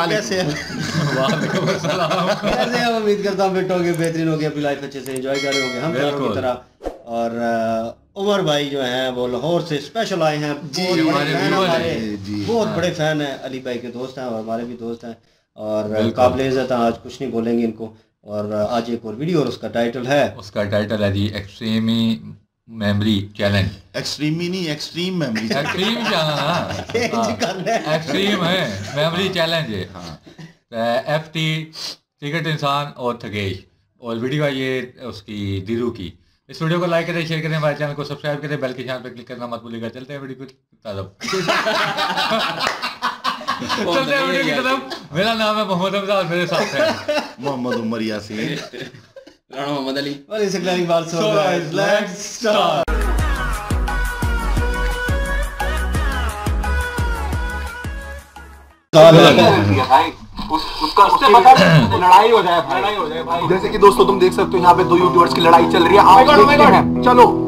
कैसे हैं? कैसे हैं? उम्मीद करता हूँ फिट होंगे, बेहतरीन हो गए, अपनी लाइफ अच्छे से एंजॉय कर रहे होंगे हम चारों की तरह। और उमर भाई जो हैं वो लाहौर से स्पेशल आए हैं, बहुत बड़े फैन हैं, अली भाई के दोस्त हैं और हमारे भी दोस्त हैं और काबिल इज़्ज़त हैं। आज कुछ नहीं बोलेंगे इनको। और आज एक और वीडियो और उसका टाइटल है जी एक्सट्रीम मेमोरी चैलेंज। एक्सट्रीम ही नहीं, एक्सट्रीम मेमोरी। एक्सट्रीम एक्सट्रीम है मेमोरी चैलेंज है। FT टिकट इंसान और थकेश और वीडियो है ये उसकी दीरू की। इस वीडियो को लाइक करें, शेयर करें, हमारे चैनल को सब्सक्राइब करें, बेल के निशान पर क्लिक करना मत भूलिएगा। चलते हैं वीडियो की तरफ। मेरा नाम है मोहम्मद हमजा और मेरे साथ है मोहम्मद उमर यासीन, राणा मोहम्मद अली और इस क्लिनिक बाल। So guys let's start. उससे पता लड़ाई हो जाए भाई। जैसे कि दोस्तों तुम देख सकते हो यहाँ पे दो यूट्यूबर्स की लड़ाई चल रही है। आओ देखते हैं, चलो।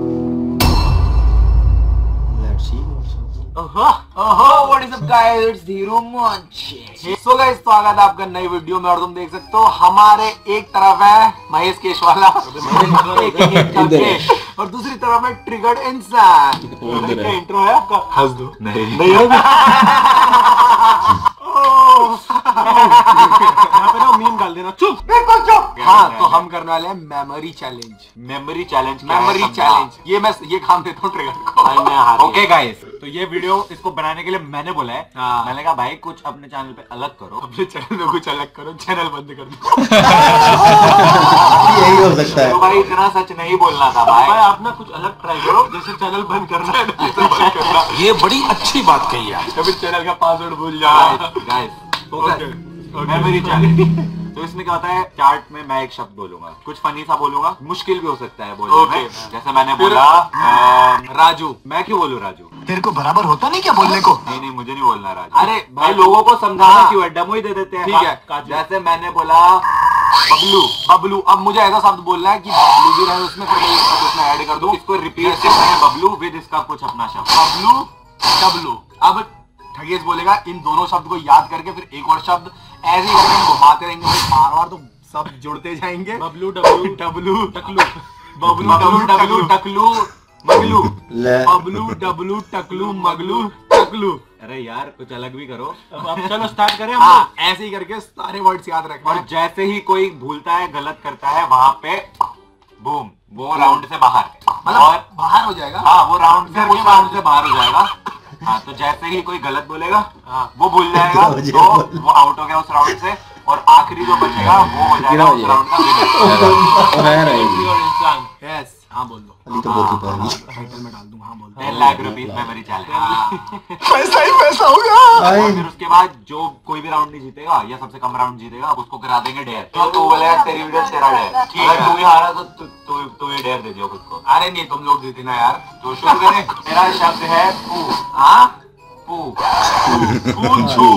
What is up guys, it's Dhiro Monchi। So guys, स्वागत है आपका नई वीडियो में। और तुम देख सकते हो हमारे एक तरफ है महेश केशवाला और दूसरी तरफ है ट्रिगर्ड इंसान। इंट्रो है आपका, हंस दो। नहीं यहाँ पे ना मीम डाल देना, चुप बिल्कुल चुप। हाँ, तो हम करने वाले हैं मेमोरी चैलेंज। मेमोरी चैलेंज ये मैं ये काम देता हूँ ट्रिगर को। ओके गाइस, तो ये वीडियो इसको बनाने के लिए मैंने बोला है। मैंने कहा भाई कुछ अपने चैनल पे अलग करो, अपने चैनल में कुछ अलग करो, चैनल बंद कर दो। यही हो सकता है। तो भाई इतना सच नहीं बोलना था भाई अपना कुछ अलग ट्राई करो, जैसे चैनल बंद करना है ये बड़ी अच्छी बात कही है। कभी चैनल का पासवर्ड भूल जाओ गाइस। Memory challenge. तो इसमें क्या होता है, चार्ट में मैं एक शब्द बोलूंगा, कुछ फनी सा बोलूंगा, मुश्किल भी हो सकता है बोलने में। जैसे मैंने बोला राजू, मैं क्यों बोलूं राजू? तेरे को बराबर होता नहीं क्या बोलने को? नहीं मुझे नहीं बोलना राजू। अरे भाई लोगों को समझाना क्यों है, डेमो ही दे देते हैं। ठीक है, जैसे मैंने बोला बबलू, अब मुझे ऐसा शब्द बोलना है कि बबलू भी रहे उसमें, फिर उसमें ऐड कर दूं। इसको रिपीट से बबलू विद इसका कुछ अपना शब्द, बबलू डब्लू। अब ठगेश बोलेगा इन दोनों शब्द को याद करके फिर एक और शब्द ऐसे ही करके घुमाते रहेंगे भाई, बार तो सब जुड़ते जाएंगे। बबलू डब्लू टकलू, बबलू डब्लू टकलू मगलू, बबलू डब्लू टकलू मगलू टकलू। अरे यार कुछ अलग भी करो। अब चलो स्टार्ट करें। हाँ, ऐसे ही करके सारे वर्ड्स याद रखें। और जैसे ही कोई भूलता है, गलत करता है, वहां पे बूम, वो राउंड से बाहर, और बाहर हो जाएगा। हाँ, वो राउंड से बाहर हो जाएगा। हाँ, तो जैसे ही कोई गलत बोलेगा वो भूल जाएगा, तो वो आउट हो गया उस राउंड से। और आखिरी जो बचेगा वो हो जाएगा उस राउंड का विनर। यस, हाँ बोल दो। तो बहुत ही टाइटल में डाल दूं, हाँ बोल दो। 10 लाख रुपीस मेमोरी चैलेंज। पैसा ही पैसा होगा। और फिर उसके बाद जो कोई भी राउंड नहीं जीतेगा या सबसे कम राउंड जीतेगा उसको करा देंगे डेयर। तो तू बोलेगा तेरी वीडियो तेरा डेयर, अगर तू ही हारा तो तू ही डेयर दे दियो खुद को। अरे नहीं, तुम लोग जीते ना यार। तो शुरू करें। मेरा शब्द है पू। हाँ, पू पूछू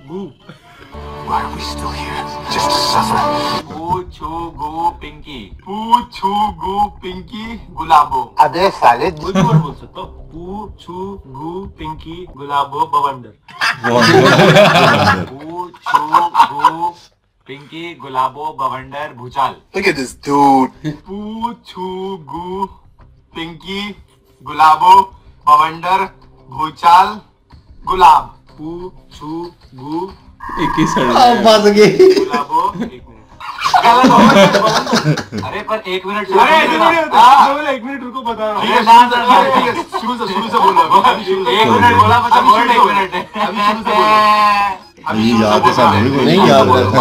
गू। Why are we still here? Just to suffer. पूछू गू पिंकी, पूछू गू पिंकी गुलाबो। अबे साले बोल सकते हो। पूछू गू पिंकी गुलाबो बवंडर। पूछू गू पिंकी गुलाबो बवंडर भूचाल। Look at this dude. पूछू गू पिंकी गुलाबो बवंडर भूचाल गुलाब। पूछू गू फंस गए। अरे पर एक मिनट, एक मिनट रुको, बता रहा हूँ। शुरू से बोला, एक मिनट बोला मतलब वर्ड एक मिनट है। अभी शुरू से बोला, अभी याद है सब नहीं याद रहता।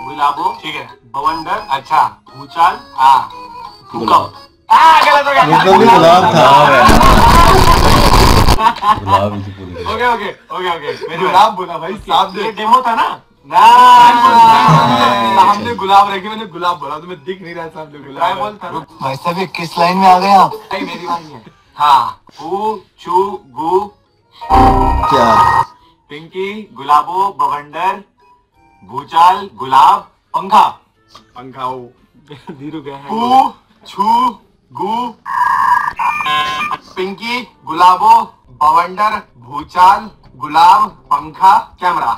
गुलाबो, ठीक है। बवंडर, अच्छा। भूचाल, भूकंप। गलत हो गया। ओके गुलाब बोला भाई, सामने डेमो था ना। सामने गुलाब रखे, मैंने गुलाब बोला, तुम्हें दिख नहीं रहा सामने गुलाब बोलता। वैसे भी किस लाइन में आ गए आप? मेरी बारी है। हाँ, पूछू गू क्या पिंकी गुलाबो बवंडर भूचाल गुलाब पंखा। पंखा धीरू गया है। पूछू गू पिंकी गुलाबो बवंडर, भूचाल, गुलाब, पंखा, कैमरा।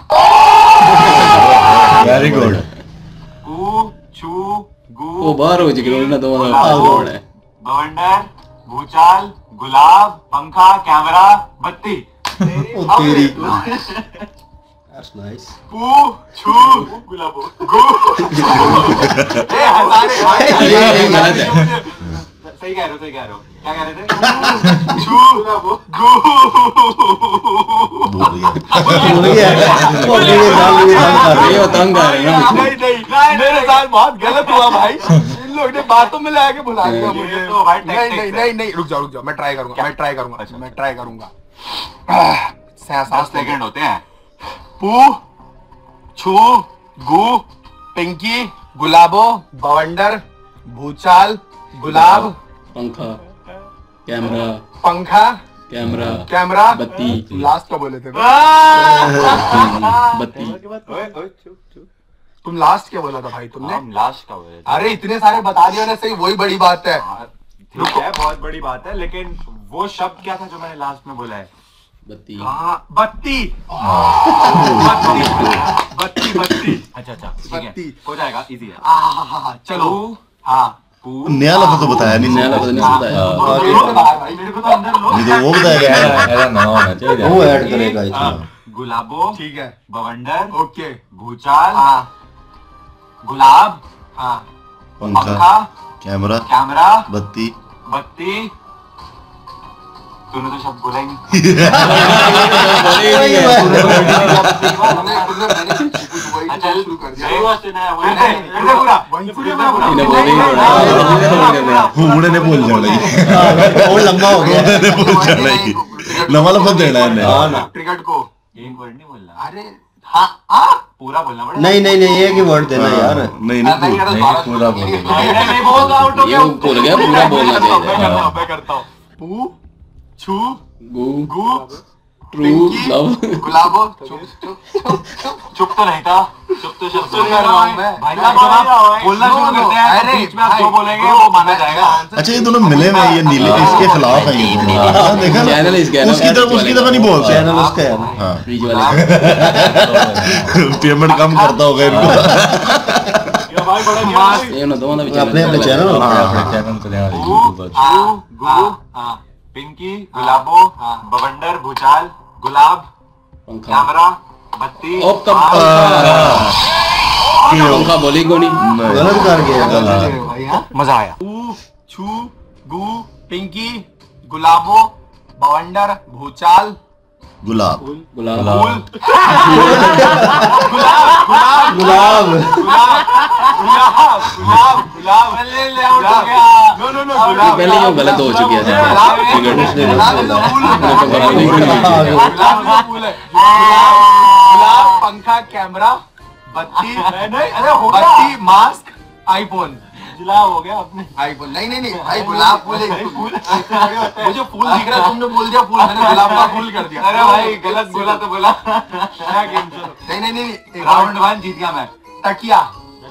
Very good. कू, छू, गू, वो बाहर हो चुके हैं ना दो बवंडर, भूचाल, गुलाब, पंखा, कैमरा, बत्ती। तेरी That's nice. पू, छू, गुलाबो, गू। ए हजारे भाई ये गलत है। सही कह रहे हो क्या कह रहे थे? छू, गुलाबो, गू। भूल गया। भूल गया वो मेरे जान में जान कर रही ये तंग आ रहे हैं ना। नहीं मेरे साथ बहुत गलत हुआ भाई। इन लोग ने बातों में लगा के बुला लिया मुझे। तो भाई नहीं रुक जाओ मैं ट्राई करूंगा। 10 सेकंड होते हैं। पू, छू, गू, पिंकी, गुलाबो, बवंडर, भूचाल, गुलाब, पंखा, कैमरा, पंखा, कैमरा, बत्ती। लास्ट का बोले थे बत्ती। तुम लास्ट क्या बोला था भाई तुमने? हम लास्ट का बोले थे। अरे इतने सारे बता दिए ना, सही वही बड़ी बात है। ठीक है बहुत बड़ी बात है, लेकिन वो शब्द क्या था जो मैंने लास्ट में बोला है? बत्ती। बत्ती। अच्छा ठीक है, हो जाएगा, इजी है। चलो हाँ नया लफ्ज तो बताया नहीं। नया लफ्ज नहीं बताया। मेरे को तो अंदर लो। नहीं तो वो बताएगा। ऐसा ना होना चाहिए। वो ऐड करेगा इसमें। गुलाबो, ठीक है, बवंडर, ओके, भूचाल, हाँ गुलाब, हाँ, पंखा, कैमरा, बत्ती। तूने तो शब्द बोला ही नहीं। अच्छा शुरू कर दिया। मुड़े ने बोल जाना और लंबा हो गया। बोल जाना नवा लफ्ज देना है। टिकट को एक वर्ड नहीं बोलना। अरे हाँ पूरा बोलना पड़ेगा। नहीं एक ही वर्ड देना यार। नहीं पूरा बोल। नहीं बहुत आउट हो ये गया। भूल गया, पूरा बोलना चाहिए। मैं करता हूँ। पू, छू, गू, गू, ट्रू, पिंकी, लव। गुलाबो, चुप तो नहीं था। चुप तो शब्द कर रहा हूँ मैं। भाई जब आप बोलना शुरू करते हैं तो बीच में आप जो बोलेंगे वो माना जाएगा। अच्छा ये दोनों मिले हुए हैं, ये नीले इसके खिलाफ है ये दोनों। हाँ, देखा ना चैनल इसका है ना, उसकी तरफ नहीं बोलते। चैनल उसका है ना। हाँ बीच वाले। पेमेंट कम करता होगा इनको। ये ना दोनों भी अपने चैनल अपने चैनल पे ध्यान पिंकी, गुलाबो, बवंडर, भूचाल, गुलाब, पंखा। कैमरा, बत्ती। पंखा बोली को नहीं। गलत कर गया। मजा आया। पू, छू, गू, पिंकी, गुलाबो, बवंडर, भूचाल, गुलाब गुलाब। गुलाब पहले ये गलत हो चुकी है। गुलाब, पंखा, कैमरा, बत्ती, बत्ती, मास्क, आईफोन। गुलाब हो गया अपने। आईफोन नहीं भाई गुलाब फूल मुझे फूल दिख रहा है, तुमने बोल दिया फूल, मैंने गुलाब का फूल कर दिया। अरे भाई गलत बोला तो बोला। नहीं राउंड 1 जीत गया मैं। तकिया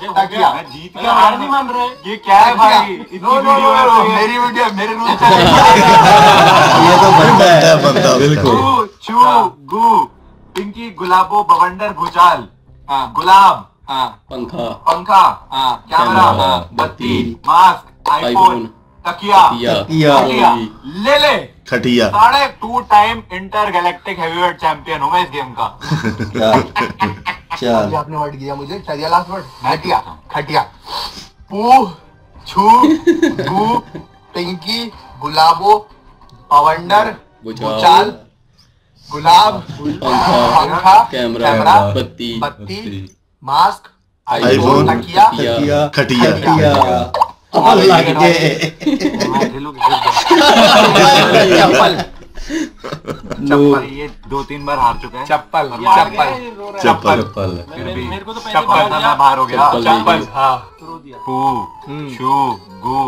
मैं जीत गया, हार नहीं मान रहे। ये क्या है भाई? मेरी वीडियो मेरे रूल ये तो बनता है बिल्कुल। छू, गू, पिंकी, गुलाबो, बवंडर, भूचाल, गुलाब, पंखा, कैमरा, बत्ती, मास्क, आईफोन, तकिया, ले खटिया। 2 time inter galactic heavyweight champion हूँ मैं इस गेम का। चल आपने वर्ड दिया मुझे, क्या दिया लास्ट वर्ड? खटिया। पू, छू, गू, पिंकी, गुलाबो, बवंडर, भूचाल, गुलाब, पंखा, कैमरा, बत्ती, मास्क, आईफोन, तकिया, खटिया। चप्पल। ये 2-3 बार हार चुका है। चप्पल। मेरे को तो चप्पल था, मैं बाहर हो गया। चप्पल। पू, छू, गू,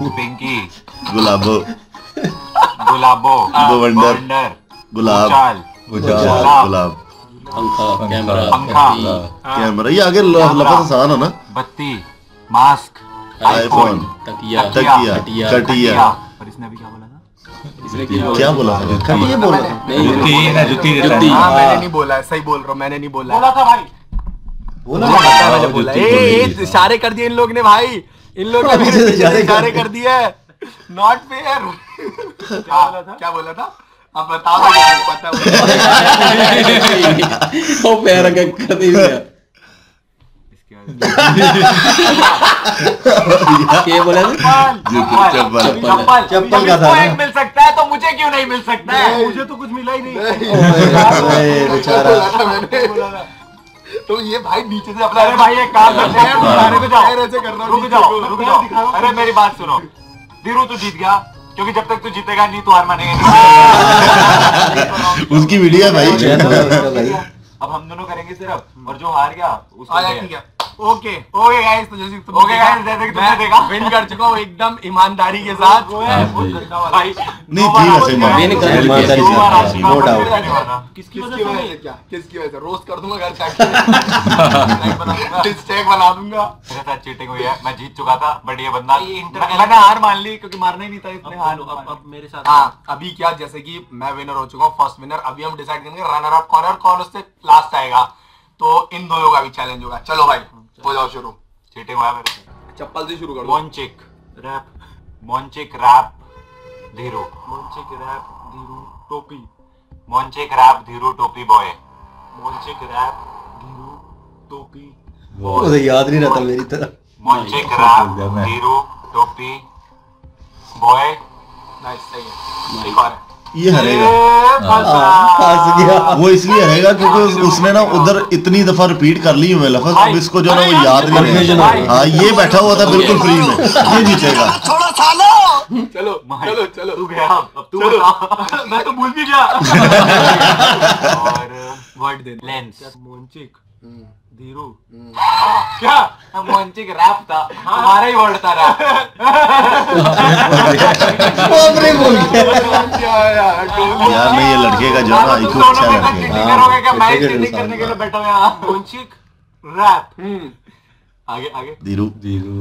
पिंकी, गुलाबो, बवंडर, गुलाब, गुलाब, पंखा, कैमरा। ये आगे लफ्ज आसान है ना। बत्ती, मास्क, आईफोन, तकिया, खटिया। और इसने अभी क्या बोला था? क्या बोला था? ये बोला था। जुत्ती मैंने नहीं बोला, सही बोल रहा हूँ, मैंने नहीं बोला। बोला था भाई, बोला। इशारे कर दिए इन लोग ने भाई, इन लोग ने इशारे कर दिए। Not fair. क्या बोला था? अब बताओ, पता वो पैर कर दिया। क्या बोला था? चप्पल का था। मिल सकता है तो मुझे क्यों नहीं मिल सकता है? मुझे तो कुछ मिला ही नहीं। बेचारा। तो ये भाई नीचे से अपना, अरे भाई एक काम करते हैं, रुक जाओ। अरे मेरी बात सुनो, धीरू तू जीत गया, क्योंकि जब तक तू जीतेगा नहीं तो हार मानेगा नहीं। उसकी वीडियो है भाई। अब हम दोनों करेंगे सिर्फ, और जो हार गया उसको ठीक है। ओके गाइस, तो जैसे तुमने देखा विन कर चुका हूँ एकदम ईमानदारी के साथ। भाई नहीं थी वैसे ईमानदारी से, नो डाउट। किसकी वजह से? क्या किसकी वजह से? रोस्ट कर दूंगा घर जाके, स्टेक बना दूंगा। मेरे साथ चीटिंग हुई है, मैं जीत चुका था, बट ये बंदा, मैंने हार मान ली क्योंकि मारना ही नहीं था इसने। हार अब मेरे साथ। हाँ, अभी क्या, जैसे कि मैं विनर हो चुका हूँ, फर्स्ट विनर। अभी हम डिसाइड करेंगे रनर अप कौन है और कौन उससे लास्ट आएगा। तो इन दोनों का भी चैलेंज होगा। चलो भाई हो जाओ शुरू। चीटिंग हुआ मेरे से। चप्पल से शुरू कर दो। मोंचिक रैप धीरू। मोंचिक रैप धीरू टोपी। मोंचिक रैप धीरू टोपी बॉय। मोंचिक रैप धीरू टोपी वो याद नहीं रहता मेरी तरह। मोंचिक रैप धीरू टोपी बॉय। नाइस, सही है। एक और ये हरेगा। फंस गया। वो इसलिए हरेगा क्योंकि उसने ना उधर इतनी दफा रिपीट कर ली है लफ्ज, अब इसको जो ना वो याद नहीं रहेगा। हाँ, ये बैठा हुआ था बिल्कुल फ्री में, ये जीतेगा। चलो तू गया, अब तू बता। मैं तो भूल भी गया। और वर्ड दे। लेंस। मोंचिक धीरू। क्या मोंचिक रैप था? हमारा ही वर्ड था रैप। यार नहीं, ये लड़के का जो ना IQ अच्छा लड़के। क्या मैं चीटिंग करने के लिए बैठा हूं यहाँ? मोंचिक रैप। आगे धीरू। धीरू।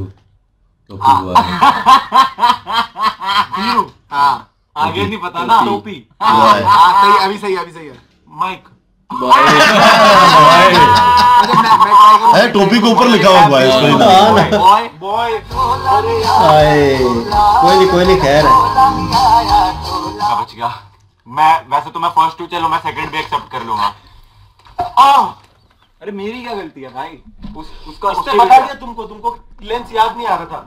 हाँ, आगे नहीं पता ना। टोपी। सही, अभी सही है। माइक। टोपी के ऊपर लिखा हुआ है इसको। बॉय। कोई नहीं खैर है। बच गया मैं। वैसे तो मैं फर्स्ट टू, चलो मैं सेकंड भी एक्सेप्ट कर लूंगा। अरे मेरी क्या गलती है भाई? उसका उसने बता दिया तुमको लेंस याद नहीं आ रहा था।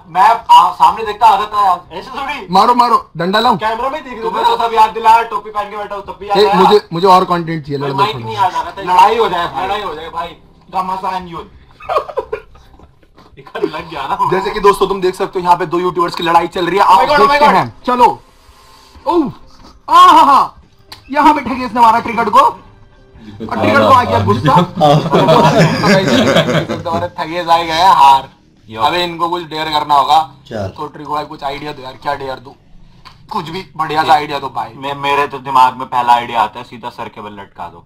मैं सामने देखता आ जाता है। ऐसे थोड़ी। मारो डंडा लाऊं? कैमरा में देख रहा हूं। तुम्हें तो सब याद दिलाया, टोपी पहन के बैठा हूं तब भी याद आया। मुझे और कंटेंट चाहिए। माइक नहीं याद आ रहा था। लड़ाई हो जाए भाई। घमासान युद्ध लग गया ना। जैसे कि दोस्तों तुम देख सकते हो यहाँ पे दो यूट्यूबर्स की लड़ाई चल रही है। आप देखते हैं। चलो। यहाँ बैठे गए, इसने मारा ट्रिगर को। ट्रिगर को आ गया गुस्सा। ठगे जाए गए हार। अबे इनको कुछ डेयर करना होगा। तो ट्रिगर कुछ आइडिया दो यार। क्या डेयर दूं? कुछ भी बढ़िया सा आइडिया दो भाई। मेरे तो दिमाग में पहला आइडिया आता है, सीधा सर के बल लटका दो।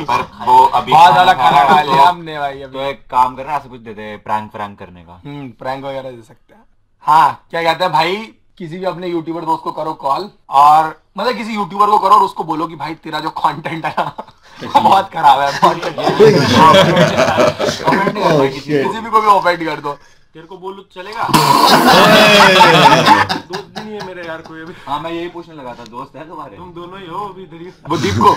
पर वो अभी बहुत ज्यादा खाना खा लिया हमने भाई। तो एक काम करना, ऐसे कुछ देते हैं प्रैंक करने का। प्रैंक वगैरह दे सकते हैं। हाँ, क्या कहते हैं भाई, किसी भी अपने यूट्यूबर दोस्त को करो कॉल, और मतलब किसी यूट्यूबर को करो और उसको बोलो कि भाई तेरा जो कंटेंट है ना बहुत खराब है। किसी भी को भी ऑफेंड कर दो। तेरे को बोलूं चलेगा? दोस्त नहीं है मेरे यार कोई अभी। हाँ, मैं यही पूछने लगा था, दोस्त है तुम्हारे? तुम दोनों ही हो अभी इधर ही। वो दीप को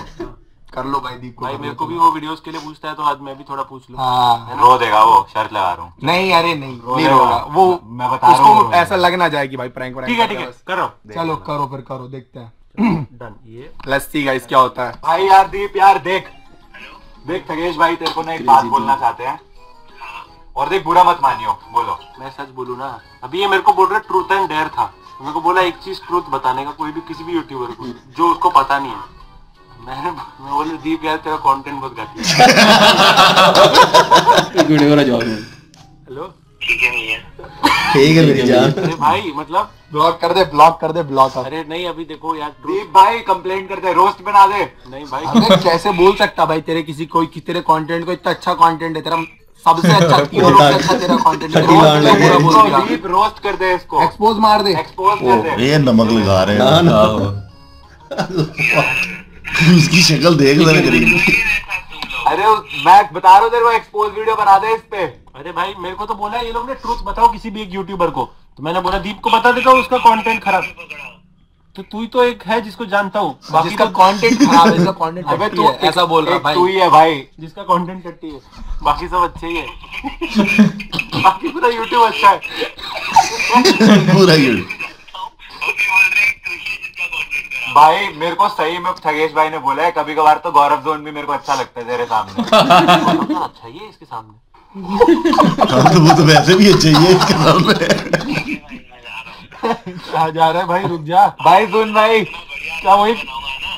कर लो भाई। दीप को भाई मेरे को भी वो वीडियोस के लिए पूछता है, तो आज मैं भी थोड़ा पूछ लूं। हाँ, रो देगा वो, शर्त लगा रहा हूँ। नहीं अरे नहीं रोगा वो। मैं बता रहा हूँ, ऐसा लग ना जाए कि भाई प्रैंक। ठीक है करो। चलो करो, फिर करो, देखते हैं। डन। ये लेट्स सी गाइस क्या होता है। भाई यार दीप यार देख थगेश भाई, तेरे को ना एक बात बोलना चाहते हैं, और देख बुरा मत मानियो। बोलो। मैं सच बोलूं ना, अभी ये मेरे को बोल रहा ट्रूथ एंड डेयर था। मेरे को बोला एक चीज ट्रूथ बताने का, कोई भी किसी भी यूट्यूबर को जो उसको पता नहीं है। मैं बोला दीप यार तेरा कंटेंट बहुत घटिया है। हेलो, ठीक है मेरी जान। अरे भाई मतलब ब्लॉक कर दे। अरे नहीं अभी देखो यार, दीप भाई कंप्लेंट करते हैं, रोस्ट बना दे। नहीं भाई कैसे बोल सकता भाई, तेरे किसी कोई तेरे कंटेंट को इतना अच्छा कंटेंट है, तेरा सबसे अच्छा तेरा कंटेंट दीप रोस्ट कर दे इसको, एक्सपोज मार दे, एक्सपोज कर दे। ये नमक लगा रहे हैं ना उसकी शक्ल देख जरा करीब। अरे मैं बता रहा हूँ तेरे को, एक्सपोज वीडियो बना दे इस पे। अरे भाई मेरे को तो बोला ये लोग ने ट्रुथ बताओ किसी भी एक यूट्यूबर को, तो मैंने बोला दीप को बता देता हूँ उसका कंटेंट खराब। तो तू ही तो एक है जिसको जानता हूँ, बाकी का कंटेंट खराब है, इसका कंटेंट अबे तू ऐसा बोल रहा भाई, तू ही है भाई जिसका कंटेंट टट्टी है, बाकी सब अच्छे ही है। बाकी पूरा यूट्यूब अच्छा है, पूरा यूट्यूब। भाई मेरे को सही में थगेश भाई ने बोला है कभी कभार तो गौरव जोन भी मेरे को अच्छा लगता है तेरे सामने। अच्छा ही है इसके सामने। तो वो तो वैसे भी अच्छा ही है इसके सामने। कहा जा रहा है भाई, रुक जा भाई, सुन भाई, क्या वही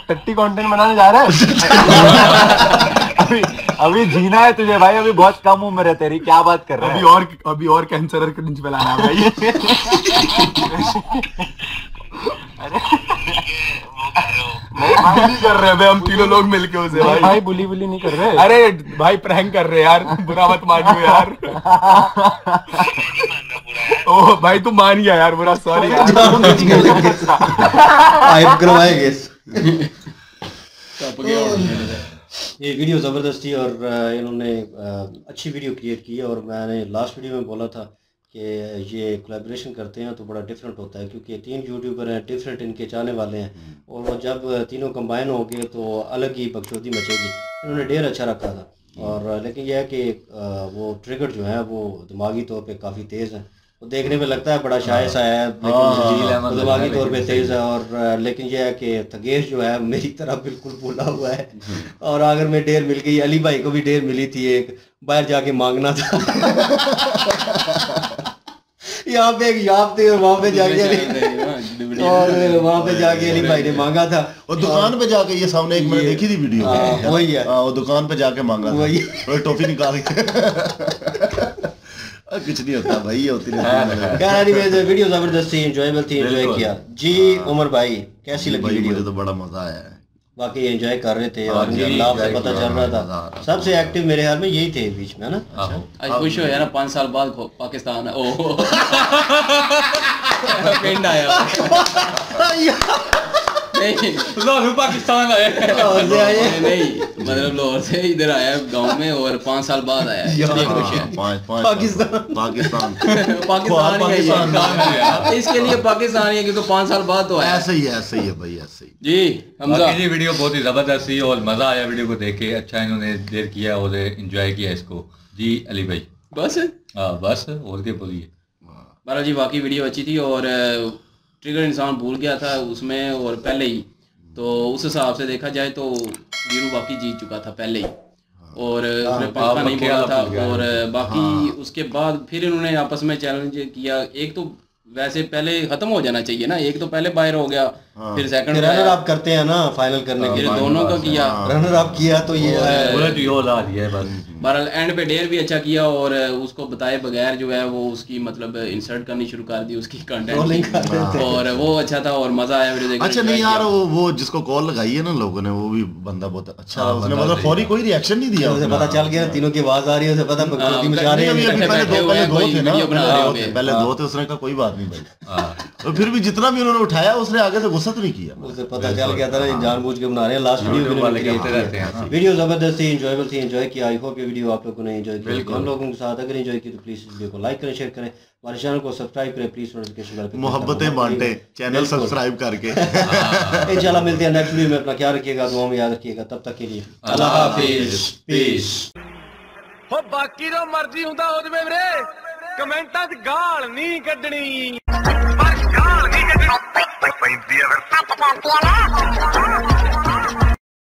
टट्टी कंटेंट बनाने जा रहा है? अभी जीना है तुझे भाई, अभी बहुत कम उम्र है तेरी, क्या बात कर रहा है? अभी और कैंसर क्रिंज फैलाना है भाई। अरे नहीं भाई नहीं कर रहे भाई, हम तीनों लोग मिलके उसे भाई बुली नहीं कर रहे। अरे भाई प्रैंक कर रहे यार, बुरा मत मानियो यार। ओ भाई तू मान गया यार, बुरा सॉरी यार। ये वीडियो ज़बरदस्ती और इन्होंने अच्छी वीडियो क्रिएट की है, और मैंने लास्ट वीडियो में बोला था कि ये कोलैबोरेशन करते हैं तो बड़ा डिफरेंट होता है, क्योंकि 3 यूट्यूबर हैं, डिफरेंट इनके चाहने वाले हैं, और वो जब तीनों कंबाइन होंगे तो अलग ही बकचोदी मचेगी। इन्होंने डेढ़ अच्छा रखा था, और लेकिन यह है कि वो ट्रिगर जो है वो दिमागी तौर पे काफ़ी तेज़ है। वो देखने में लगता है बड़ा शायसा है, लेकिन दिमागी तौर पे तेज़ है। और लेकिन यह है कि थगेश जो है मेरी तरह बिल्कुल भूला हुआ है, और अगर मैं डेढ़ मिल गई, अली भाई को भी डेढ़ मिली थी, एक बाहर जाके मांगना था। यहाँ पे एक याप थे और वहाँ पे जाके अली भाई ने मांगा था, और दुकान पे जाके, ये सामने एक मैंने देखी थी वीडियो, वही है, वो दुकान पे जाके मांगा था, वही टॉफी निकाल के। कुछ नहीं होता भाई, ये होती है। वीडियो जबरदस्ती एंजॉयबल थी, एंजॉय किया जी। उमर भाई कैसी लगी वीडियो? मुझे तो बड़ा मजा आया है, बाकी एंजॉय कर रहे थे, और मुझे लाभ से पता चल रहा था सबसे एक्टिव मेरे ख्याल में यही थे बीच में, ना? आज खुश हो यार ना, 5 साल बाद पाकिस्तान पिंड आया नहीं, पाकिस्तान आया नहीं, मतलब लाहौर से इधर आया गांव में, और 5 साल बाद आया है। पाकिस्तान इसके लिए पाकिस्तान है क्योंकि 5 साल बाद तो आया। ऐसे ही है भाई, ऐसे ही जी। हमजा ये वीडियो बहुत ही जबरदस्त थी और मजा आया वीडियो को देख के, अच्छा इन्होंने देर किया और एंजॉय किया इसको जी। अली भाई बस बस और क्या बोलिए। बहरहाल जी वाकई वीडियो अच्छी थी, और ट्रिगर इंसान भूल गया था उसमें, और पहले ही तो उस हिसाब से देखा जाए तो वीरू बाकी जीत चुका था पहले ही, और उसने पंखा नहीं बोला था। और बाकी उसके बाद फिर इन्होंने आपस में चैलेंज किया। एक तो वैसे पहले खत्म हो जाना चाहिए ना, एक तो पहले बाहर हो गया, फिर सेकंड रनर अप करते हैं ना फाइनल करने के लिए, दोनों का किया, रनर अप किया तो ये बहरहाल एंड पे डेयर भी अच्छा किया, और उसको बताए बगैर जो है वो उसकी मतलब इंसर्ट करनी शुरू कर दी उसकी कंटेंट, और वो अच्छा था और मजा आया वीडियो देखने। अच्छा नहीं यार, वो जिसको कॉल लगाई है ना लोगों ने, वो भी बंदा बहुत अच्छा, उसने मतलब फौरी कोई रिएक्शन नहीं दिया, उसे पता चल गया तीनों की आवाज आ रही है, उसे पता बकचोदी मचा रहे हैं। पहले दो थे, उसने कहा कोई बात नहीं भाई, और फिर भी जितना भी उन्होंने उठाया उसने आगे से गुस्सा तो नहीं किया, उसे पता चल गया था ना जानबूझ के बना रहे हैं। लास्ट वीडियो जबरदस्त थी, एंजॉयबल थी, एंजॉय किया। आई होप ये वीडियो आप लोगों ने एंजॉय किया। हम लोगों के साथ अगर एंजॉय की तो प्लीज इस वीडियो को लाइक करें, शेयर करें, हमारे चैनल को सब्सक्राइब करें, प्लीज नोटिफिकेशन बेल पे मोहब्बतें बांटे, चैनल सब्सक्राइब करके। इंशाल्लाह मिलते हैं नेक्स्ट वीडियो में। अपना ख्याल रखिएगा, दुआ में याद रखिएगा। तब तक के लिए अल्लाह हाफिज, पीस। हो बाकी तो मर्जी हुंदा हो जवे वीरे, कमेंटां 'ਚ गाल नहीं कड्डनी, पर गाल नहीं कड्डनी पैंदी अगर तप पाती है ना।